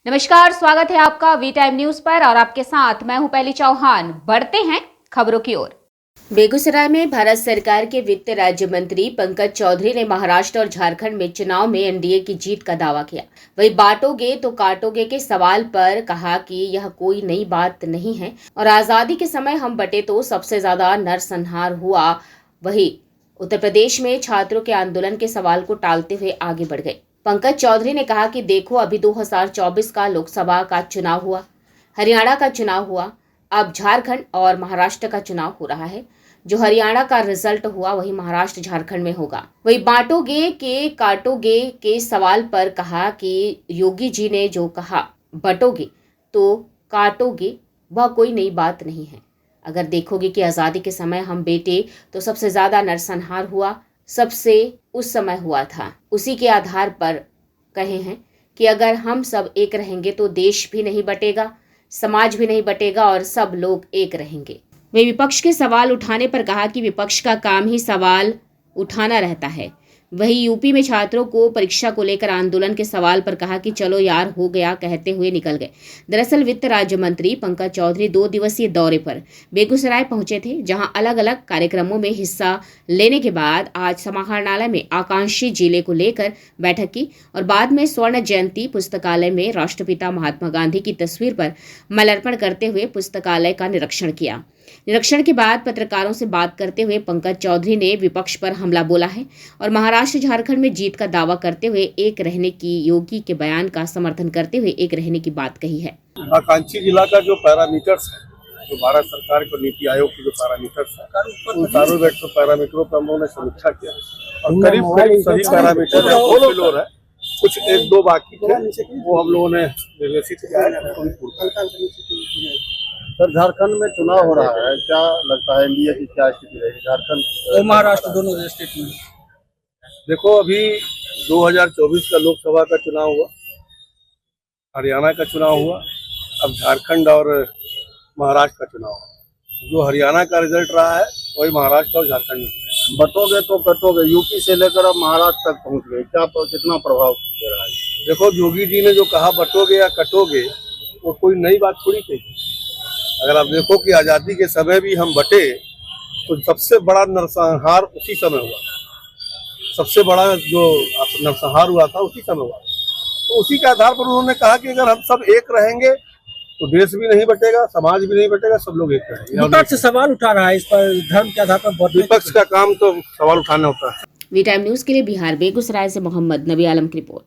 नमस्कार, स्वागत है आपका वी टाइम न्यूज पर और आपके साथ मैं हूं पहली चौहान। बढ़ते हैं खबरों की ओर। बेगूसराय में भारत सरकार के वित्त राज्य मंत्री पंकज चौधरी ने महाराष्ट्र और झारखंड में चुनाव में एनडीए की जीत का दावा किया। वही बांटोगे तो काटोगे के सवाल पर कहा कि यह कोई नई बात नहीं है और आजादी के समय हम बटे तो सबसे ज्यादा नरसंहार हुआ। वही उत्तर प्रदेश में छात्रों के आंदोलन के सवाल को टालते हुए आगे बढ़ गए। पंकज चौधरी ने कहा कि देखो, अभी 2024 का लोकसभा का चुनाव हुआ, हरियाणा का चुनाव हुआ, अब झारखंड और महाराष्ट्र का चुनाव हो रहा है। जो हरियाणा का रिजल्ट हुआ वही महाराष्ट्र झारखंड में होगा। वही बांटोगे के काटोगे के सवाल पर कहा कि योगी जी ने जो कहा बटोगे तो काटोगे वह कोई नई बात नहीं है। अगर देखोगे कि आज़ादी के समय हम बेटे तो सबसे ज्यादा नरसंहार हुआ, सबसे उस समय हुआ था। उसी के आधार पर कहे हैं कि अगर हम सब एक रहेंगे तो देश भी नहीं बटेगा, समाज भी नहीं बटेगा और सब लोग एक रहेंगे। वे विपक्ष के सवाल उठाने पर कहा कि विपक्ष का काम ही सवाल उठाना रहता है। वही यूपी में छात्रों को परीक्षा को लेकर आंदोलन के सवाल पर कहा कि चलो यार हो गया कहते हुए निकल गए। दरअसल वित्त राज्य मंत्री पंकज चौधरी 2 दिवसीय दौरे पर बेगूसराय पहुंचे थे, जहां अलग अलग कार्यक्रमों में हिस्सा लेने के बाद आज समाहरणालय में आकांक्षी जिले को लेकर बैठक की और बाद में स्वर्ण जयंती पुस्तकालय में राष्ट्रपिता महात्मा गांधी की तस्वीर पर माल्यार्पण करते हुए पुस्तकालय का निरीक्षण किया। निरीक्षण के बाद पत्रकारों से बात करते हुए पंकज चौधरी ने विपक्ष पर हमला बोला है और महाराष्ट्र झारखंड में जीत का दावा करते हुए एक रहने की योगी के बयान का समर्थन करते हुए एक रहने की बात कही है। आकांक्षी जिला का जो पैरामीटर्स है, जो भारत सरकार को नीति आयोग के जो पैरामीटर्स है, उन सारों पैरामीटरों पर हम लोगों ने समीक्षा किया और करीब सभी पैरामीटर फुलफिल हो रहा है। कुछ 1-2 बाकी थे, वो हम लोगों ने निर्देशित किया है। सर, झारखंड में चुनाव हो रहा है, क्या लगता है एनडीए की क्या स्थिति रहेगी झारखंड और महाराष्ट्र दोनों स्टेट में? देखो, अभी 2024 का लोकसभा का चुनाव हुआ, हरियाणा का चुनाव हुआ, अब झारखंड और महाराष्ट्र का चुनाव हुआ। जो हरियाणा का रिजल्ट रहा है वही महाराष्ट्र और झारखंड में। बटोगे तो कटोगे, यूपी से लेकर अब महाराष्ट्र तक पहुंच गए, क्या कितना प्रभाव दे रहा है? देखो, योगी जी ने जो कहा बटोगे या कटोगे वो कोई नई बात थोड़ी कही। अगर आप देखो कि आज़ादी के समय भी हम बटे तो सबसे बड़ा नरसंहार उसी समय हुआ, सबसे बड़ा जो नरसंहार हुआ था उसी समय हुआ। तो उसी के आधार पर उन्होंने कहा कि अगर हम सब एक रहेंगे तो देश भी नहीं बटेगा, समाज भी नहीं बटेगा, सब लोग एक रहेंगे। विपक्ष सवाल उठा रहा है इस पर, धर्म के आधार पर। विपक्ष का काम तो सवाल उठाना होता है। वी टाइम न्यूज के लिए बिहार बेगूसराय से मोहम्मद नबी आलम की रिपोर्ट।